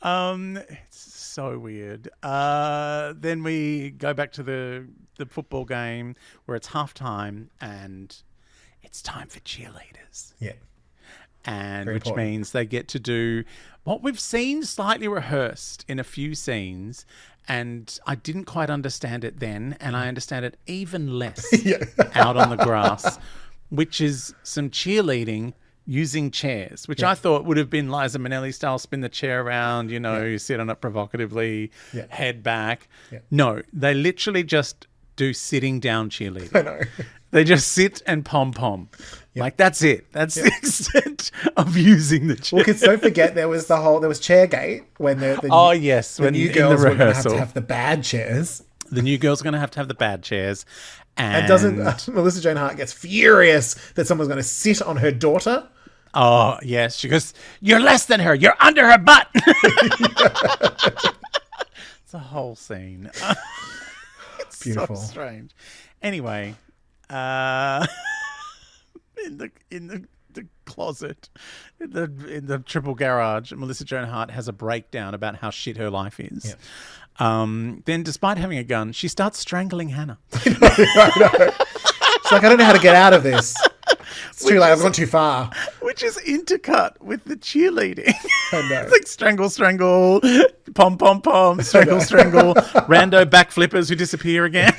It's so weird. Then we go back to the football game where it's halftime and it's time for cheerleaders. Yeah. And which means they get to do what we've seen slightly rehearsed in a few scenes, and I didn't quite understand it then, and I understand it even less out on the grass, which is some cheerleading using chairs, which I thought would have been Liza Minnelli style, spin the chair around, you sit on it provocatively, head back. Yeah. No, they literally just do sitting down cheerleading. I know. They just sit and pom-pom. Yep. Like, that's it. That's the extent of using the chair. Well, because don't forget, there was Chairgate when the new girls were going to have the bad chairs. The new girls are going to have the bad chairs. And Melissa Joan Hart gets furious that someone's going to sit on her daughter. Oh, yes. She goes, you're less than her. You're under her butt. It's a whole scene. It's beautiful. So strange. Anyway, in the closet, in the triple garage, Melissa Joan Hart has a breakdown about how shit her life is. Yeah. Then, despite having a gun, she starts strangling Hannah. I know. She's like, I don't know how to get out of this. It's too late. I've gone too far. Which which is intercut with the cheerleading. I know. It's like strangle, pom, pom, pom, strangle, rando back flippers who disappear again.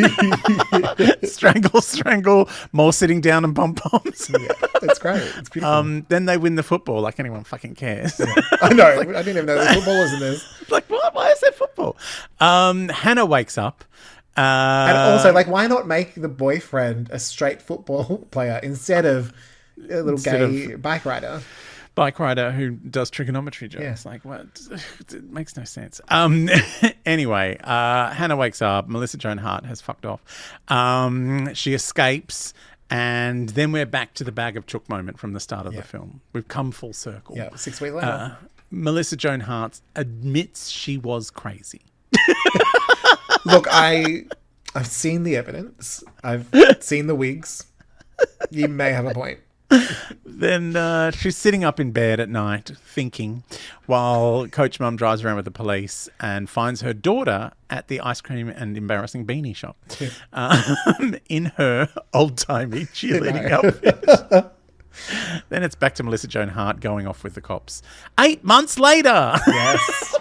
strangle, more sitting down and pom poms. Yeah, it's great. It's beautiful. Then they win the football like anyone fucking cares. Yeah. I know. I didn't even know there were footballers in this. It's like, what? Why is there football? Hannah wakes up. And also, like, why not make the boyfriend a straight football player instead of a little gay bike rider? Bike rider who does trigonometry jokes. Yeah. Like, what? It makes no sense. Anyway, Hannah wakes up. Melissa Joan Hart has fucked off. She escapes. And then we're back to the bag of chook moment from the start of the film. We've come full circle. Yeah, 6 weeks later. Melissa Joan Hart admits she was crazy. Look, I've seen the evidence. I've seen the wigs. You may have a point. Then she's sitting up in bed at night thinking while Coach Mum drives around with the police and finds her daughter at the ice cream and embarrassing beanie shop in her old-timey cheerleading outfit. Then it's back to Melissa Joan Hart going off with the cops. 8 months later. Yes.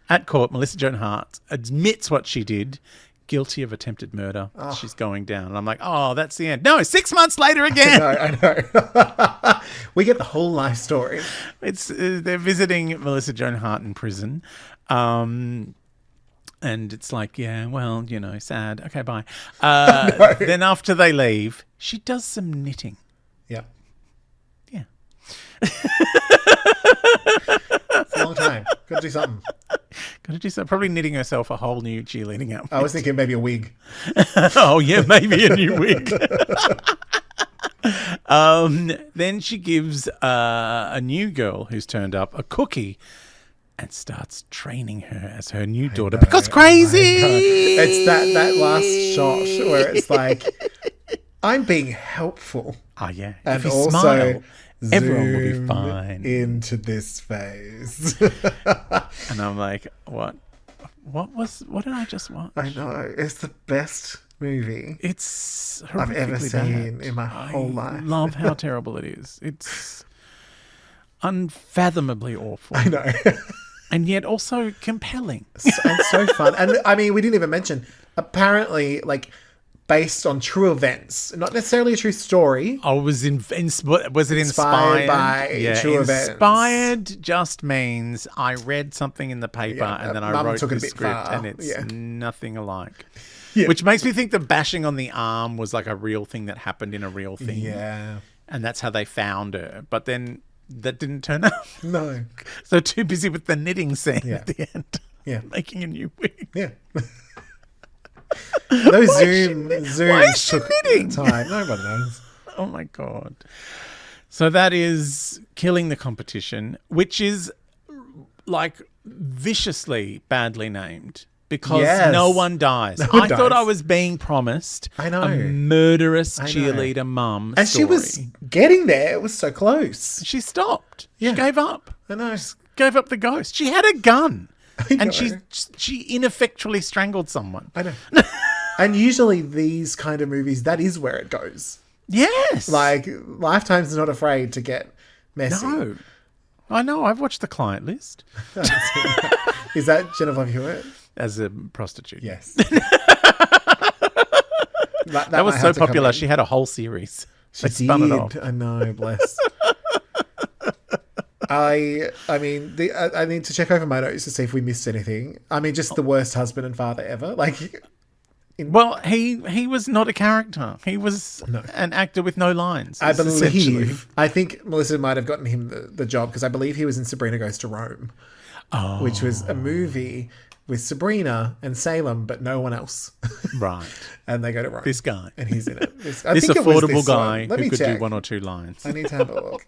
At court, Melissa Joan Hart admits what she did. Guilty of attempted murder. Oh. She's going down. And I'm like, oh, that's the end. No, 6 months later again. I know. We get the whole life story. It's they're visiting Melissa Joan Hart in prison. And it's like, yeah, well, you know, sad. Okay, bye. No. Then after they leave, she does some knitting. Yeah. Yeah. It's a long time. Got to do something. Got to do something. Probably knitting herself a whole new cheerleading outfit. I was thinking maybe a wig. Oh, yeah, maybe a new wig. Then she gives a new girl who's turned up a cookie and starts training her as her new daughter because crazy. It's that last shot where it's like, I'm being helpful. Oh, yeah. And if you also smile, everyone will be fine. Into this phase. And I'm like, what did I just watch? I know. It's the best movie it's I've ever seen bad. in my whole life. I love how terrible it is. It's unfathomably awful. I know. And yet also compelling. And so fun. And I mean, we didn't even mention, apparently, like, based on true events, not necessarily a true story. Oh, was it inspired by true events? Inspired just means I read something in the paper and then I wrote the script and it's nothing alike. Yeah. Which makes me think the bashing on the arm was like a real thing that happened in a real thing. Yeah. And that's how they found her. But then that didn't turn up. No. So too busy with the knitting scene at the end. Yeah. Making a new wig. Yeah. Those zooms took knitting? time. Nobody knows. Oh my God. So that is killing the competition, which is like viciously badly named because no one dies. I thought I was being promised a murderous cheerleader mum and story. She was getting there. It was so close. She stopped. Yeah. She gave up. I know. She gave up the ghost. She had a gun. And she ineffectually strangled someone. I know. And usually these kind of movies, that is where it goes. Yes. Like, Lifetime's not afraid to get messy. No. I know. I've watched The Client List. Is that Jennifer Hewitt? As a prostitute. Yes. that was so popular. She had a whole series. She spun it off. I know, bless. I mean, I need to check over my notes to see if we missed anything. I mean, just the worst husband and father ever. Like, well, he was not a character. He was an actor with no lines. I think Melissa might have gotten him the job because I believe he was in Sabrina Goes to Rome, which was a movie with Sabrina and Salem, but no one else. Right. And they go to Rome. This guy. And he's in it. This affordable guy who could do one or two lines. I need to have a look.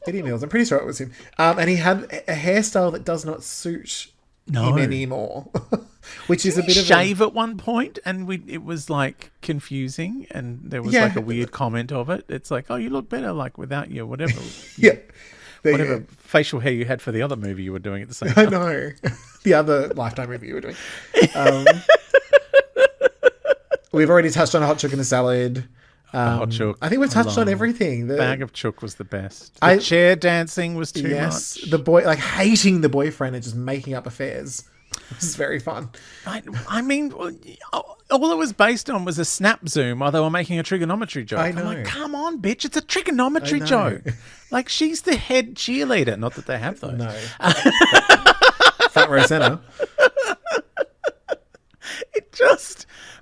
Eddie Mills. I'm pretty sure it was him. And he had a hairstyle that does not suit him anymore. Which is a bit of shave at one point, and it was like confusing, and there was like a weird comment of it. It's like, oh, you look better like without your whatever. Whatever facial hair you had for the other movie you were doing at the same time. I know. The other Lifetime movie you were doing. We've already touched on Hot Chicken and Salad. hot chook. I think we've touched on everything. The bag of chook was the best. The chair dancing was too much. The boy, like hating the boyfriend and just making up affairs. This is very fun. I mean, all it was based on was a snap zoom while they were making a trigonometry joke. I know. I'm like, come on, bitch. It's a trigonometry joke. Like, she's the head cheerleader. Not that they have those. No. Front row center.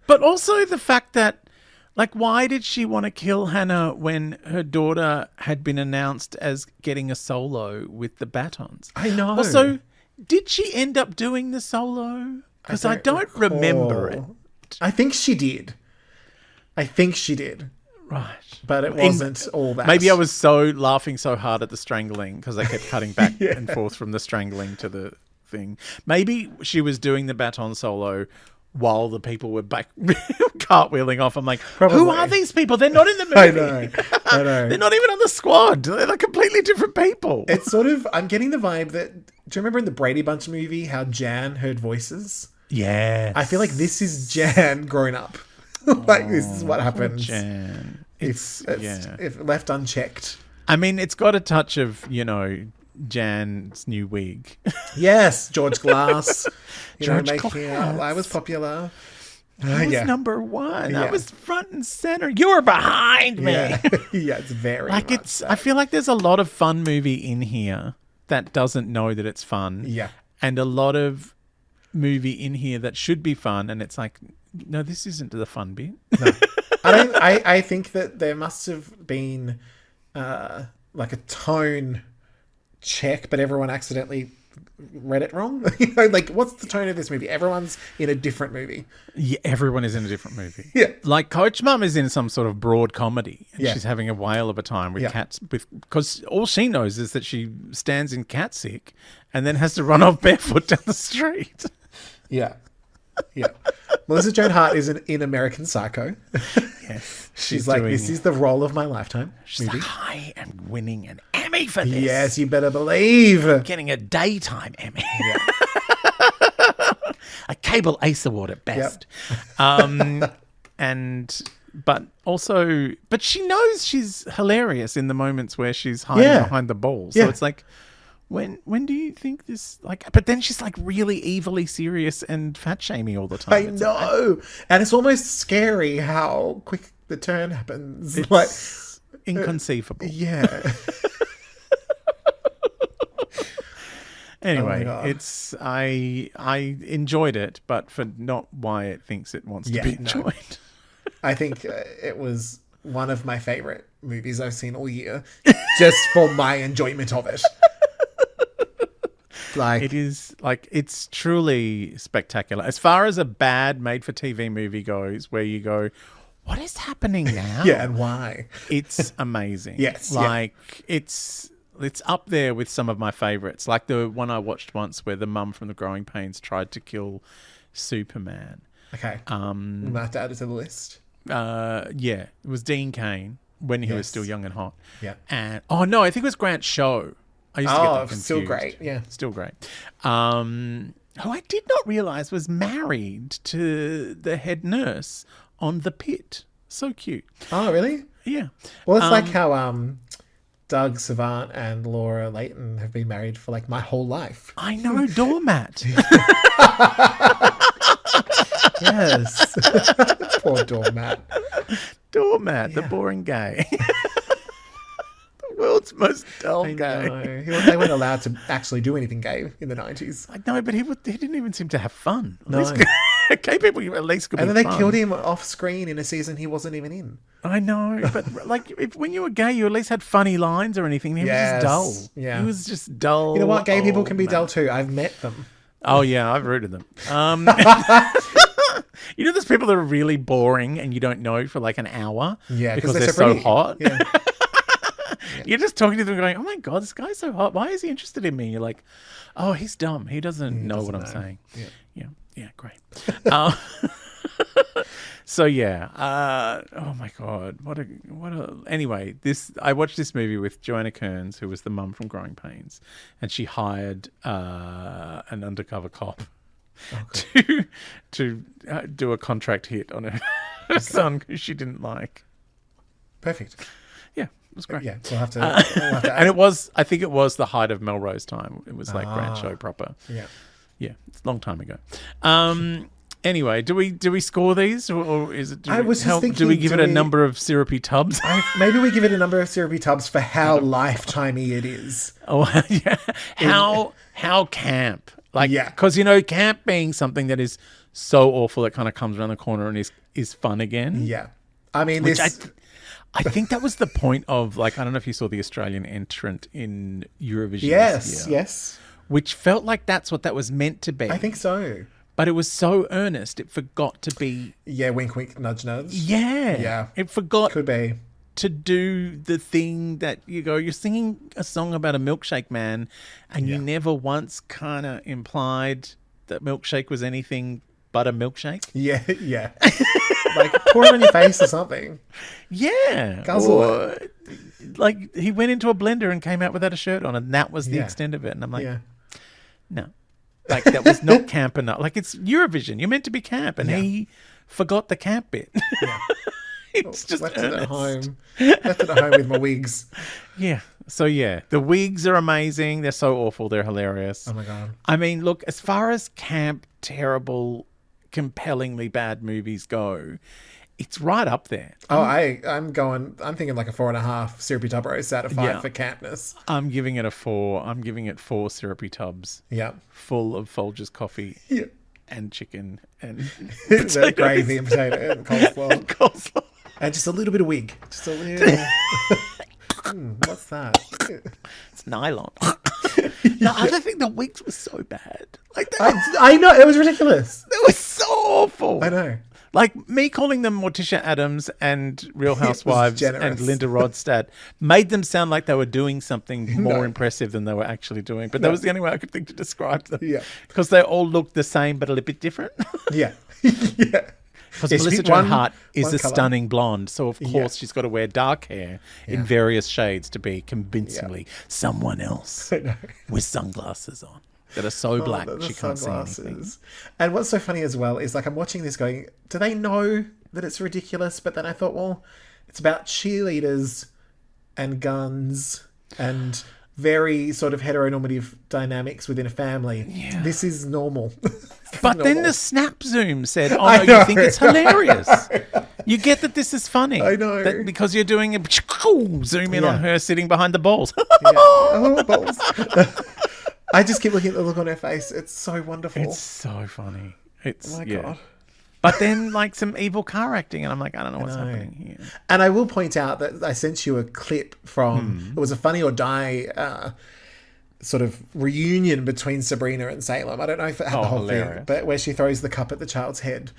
But also the fact that, like, why did she want to kill Hannah when her daughter had been announced as getting a solo with the batons? I know. Also, did she end up doing the solo? Because I don't remember it. I think she did. Right. But it wasn't all that. Maybe I was laughing so hard at the strangling because they kept cutting back and forth from the strangling to the thing. Maybe she was doing the baton solo while the people were back cartwheeling off. I'm like, who are these people? They're not in the movie. I know. They're not even on the squad. They're like completely different people. It's sort of, I'm getting the vibe that, do you remember in the Brady Bunch movie how Jan heard voices? Yeah. I feel like this is Jan grown up. Like, this is what happens. Jan. If left unchecked. I mean, it's got a touch of, Jan's new wig. Yes, George Glass. Glass. I was popular. I was number one. I was front and center. You were behind me. Yeah, it's very like much so. I feel like there's a lot of fun movie in here that doesn't know that it's fun. Yeah. And a lot of movie in here that should be fun, and it's like, no, this isn't the fun bit. No. I think that there must have been like a tone check, but everyone accidentally read it wrong. Like, what's the tone of this movie? Everyone's in a different movie. Yeah, everyone is in a different movie. Yeah. Like Coach Mum is in some sort of broad comedy, and she's having a whale of a time with cats, because all she knows is that she stands in cat sick and then has to run off barefoot down the street. Yeah. Melissa Joan Hart is in American Psycho. Yes. She's like, this is the role of my lifetime. She's like, I am winning an Emmy for this. Yes, you better believe. Getting a daytime Emmy. Yeah. A cable ace award at best. Yep. But she knows she's hilarious in the moments where she's hiding behind the ball. So it's like, when do you think this, like, but then she's like really evilly serious and fat shaming all the time. I know. And it's almost scary how quick the turn happens. It's like inconceivable. Yeah. Anyway, I enjoyed it, but for not why it thinks it wants to be enjoyed. No. I think it was one of my favorite movies I've seen all year, just for my enjoyment of it. Like, it is, like, it's truly spectacular. As far as a bad made-for-TV movie goes, where you go, what is happening now? Yeah, and why? It's amazing. Yes. Like, it's up there with some of my favorites. Like the one I watched once where the mum from The Growing Pains tried to kill Superman. Okay. We'll have to add it to the list. Yeah. It was Dean Cain when he was still young and hot. Yeah. And, I think it was Grant Show. I used to get them confused. Still great. Yeah. Still great. Who I did not realise was married to the head nurse on The Pit. So cute. Oh, really? Yeah. Well, it's like how Doug Savant and Laura Leighton have been married for like my whole life. I know, doormat. Yes. Poor doormat. Doormat, the boring gay. World's most dull gay. They weren't allowed to actually do anything gay in the 90s. I know, but he didn't even seem to have fun. No. Gay people at least could be fun. And then they killed him off screen in a season he wasn't even in. I know, but like when you were gay, you at least had funny lines or anything. He was just dull. Yeah. He was just dull. You know what? Gay people can be dull too. I've met them. Oh, yeah, I've rooted them. You know, there's people that are really boring and you don't know for like an hour because they're so hot. Yeah. You're just talking to them going, oh my God, this guy's so hot. Why is he interested in me? You're like, oh, he's dumb. He doesn't know what I'm saying. Yeah, great. So yeah, oh my God, what a. Anyway, I watched this movie with Joanna Kearns, who was the mum from Growing Pains, and she hired an undercover cop to do a contract hit on her son who she didn't like. Perfect. Yeah, it was great. Yeah, we'll have to And it was, I think it was the height of Melrose time. It was like Grand Show proper. Yeah. Yeah, it's a long time ago. Anyway, do we score these, or is it? I was just thinking, do we give it a number of syrupy tubs? Maybe we give it a number of syrupy tubs for how lifetimey it is. Oh yeah, how camp? Like, Yeah. because camp being something that is so awful that kind of comes around the corner and is fun again. Yeah, I mean, Which I think that was the point of, like, I don't know if you saw the Australian entrant in Eurovision. Yes. Which felt like that's what that was meant to be. I think so. But it was so earnest, it forgot to be... Yeah, wink, wink, nudge, nudge. Yeah. It forgot Could be. to do the thing that you're singing a song about a milkshake man, and you never once kind of implied that milkshake was anything but a milkshake. Yeah. Like, pour it on your face or something. Yeah. Guzzle it. Like, he went into a blender and came out without a shirt on, and that was the extent of it. And I'm like, no. Like, that was not camp enough. Like, it's Eurovision. You're meant to be camp. And he forgot the camp bit. Yeah. It's just left earnest. it at home. Left it at home with my wigs. Yeah. So, yeah. The wigs are amazing. They're so awful. They're hilarious. Oh, my God. I mean, look, as far as camp, terrible, compellingly bad movies go, it's right up there. Oh, I'm thinking like a 4.5 syrupy tub roast out of 5 for campness. I'm giving it a 4. I'm giving it 4 syrupy tubs. Yeah. Full of Folgers coffee. Yeah. And chicken and the gravy and potato and coleslaw. And coleslaw. And just a little bit of wig. Just a little. What's that? It's nylon. The other thing, the wigs were so bad. Like, I know, it was ridiculous. It was so awful. I know. Like, me calling them Morticia Addams and Real Housewives and Linda Rodstadt made them sound like they were doing something more impressive than they were actually doing. But that was the only way I could think to describe them. Yeah. Because they all looked the same, but a little bit different. Yeah. Yeah. Because Melissa Joan Hart is a colour. Stunning blonde. So, of course, she's got to wear dark hair in various shades to be convincingly someone else with sunglasses on that are so black she can't see anything. And what's so funny as well is, like, I'm watching this going, do they know that it's ridiculous? But then I thought, well, it's about cheerleaders and guns and very sort of heteronormative dynamics within a family. Yeah. This is normal. But then the snap zoom said, oh, no, you think it's hilarious. You get that this is funny. I know. That because you're doing a zoom in on her sitting behind the balls. Oh, balls. I just keep looking at the look on her face. It's so wonderful. It's so funny. It's, oh my God. But then, like, some evil car acting, and I'm like, I don't know what's happening here. And I will point out that I sent you a clip from, it was a Funny or Die sort of reunion between Sabrina and Salem. I don't know if it had the whole thing, but where she throws the cup at the child's head.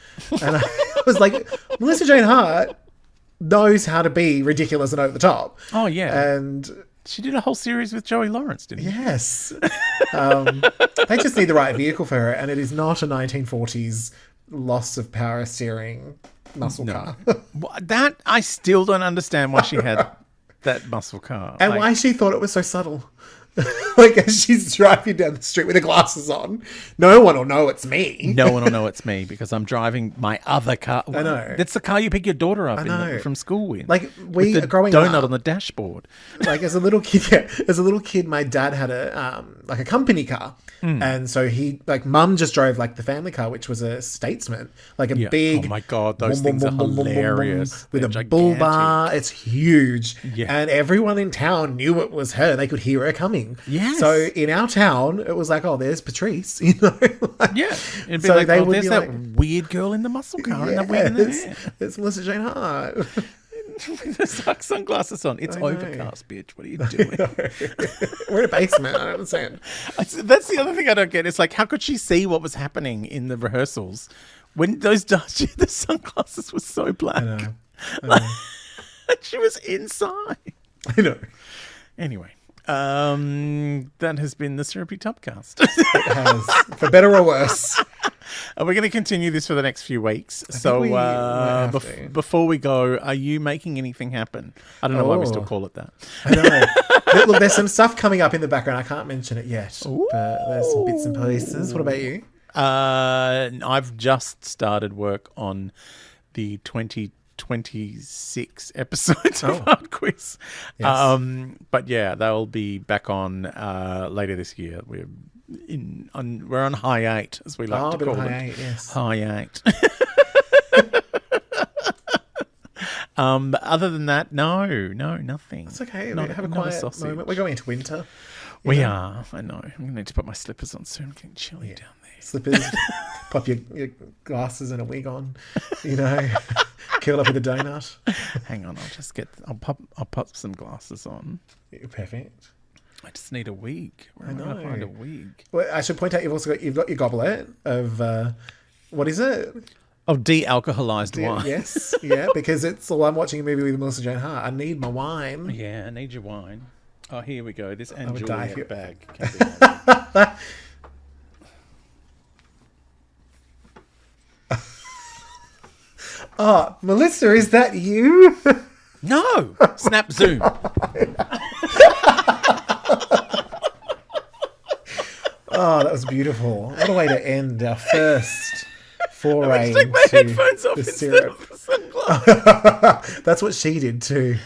And I was like, Melissa Joan Hart knows how to be ridiculous and over the top. Oh, yeah. And she did a whole series with Joey Lawrence, didn't she? Yes. They just need the right vehicle for her, and it is not a 1940s loss of power steering muscle car. That, I still don't understand why she had that muscle car. And why she thought it was so subtle. Like, as she's driving down the street with her glasses on, no one will know it's me. No one will know it's me because I'm driving my other car. I know. That's the car you pick your daughter up from school in. Like, we with the growing donut up on the dashboard. Like, as a little kid, my dad had a company car. And so mum just drove like the family car, which was a Statesman, like a big. Oh my God, those things are hilarious. With a bull bar. It's huge. Yeah. And everyone in town knew it was her. They could hear her coming. Yes. So in our town, it was like, oh, there's Patrice, you know. Yeah. It'd be so like, there's that weird girl in the muscle car and that wig in the hair. It's Melissa Joan Hart. With the sunglasses on. It's overcast, bitch. What are you doing? We're in a basement. I don't understand. That's the other thing I don't get. It's like, how could she see what was happening in the rehearsals when the sunglasses were so black? I know. She was inside. I know. Anyway, that has been the Syrupy Tubcast. It has, for better or worse. We're going to continue this for the next few weeks. So before we go, are you making anything happen? I don't know why we still call it that. I know. Look, there's some stuff coming up in the background. I can't mention it yet. But there's some bits and pieces. What about you? I've just started work on the 2020 26 episodes of Hard Quiz. Yes. But yeah, they'll be back on later this year. We're on high 8, as we like to call it. High 8, yes. High 8. Other than that, no, nothing. It's okay. Not, have a not quiet sausage. moment. We're going into winter. We are. I know. I'm going to need to put my slippers on soon. I'm getting chilly down there. Slippers, pop your glasses and a wig on, curl up with a donut. Hang on, I'll pop some glasses on. Perfect. I just need a wig. Where am I going to find a wig? Well, I should point out you've got your goblet of what is it? Oh, de-alcoholized wine. Yes, yeah, because I'm watching a movie with Melissa Joan Hart. I need my wine. Yeah, I need your wine. Oh, here we go. This would die Juliet for you. bag can be Oh, Melissa, is that you? No! Snap zoom. Oh, that was beautiful. What a way to end our first foray Take my headphones off the instead syrup. of the sunglasses. That's what she did too.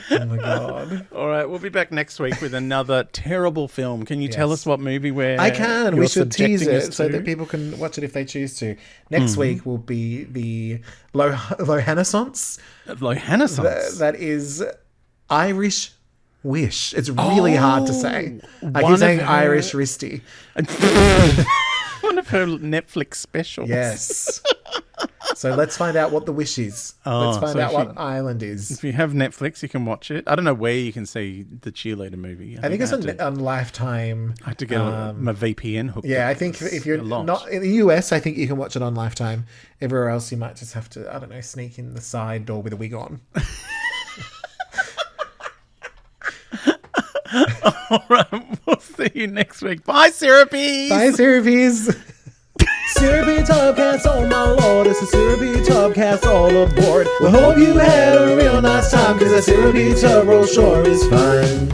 Oh my God. All right, we'll be back next week with another terrible film. Can you tell us what movie I can. We should tease subjecting us it so to? that people can watch it if they choose to. Next week will be the Lohanessance. Lohanessance? That is Irish Wish. It's really hard to say. I keep saying Irish Risty. One of her Netflix specials. Yes. So let's find out what the wish is. Let's find out what island is. If you have Netflix, you can watch it. I don't know where you can see the cheerleader movie. I think it's on Lifetime. I have to get my VPN hooked Yeah, up. I think if you're not in the US, I think you can watch it on Lifetime. Everywhere else, you might just have to, I don't know, sneak in the side door with a wig on. All right, we'll see you next week. Bye, Syrupies. Bye, Syrupies. Syrupy Tubcast, oh my lord, it's a Syrupy Tubcast all aboard. We hope you had a real nice time, cause a Syrupy Tub roll sure is fun.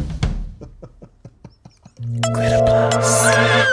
Glitter Plus.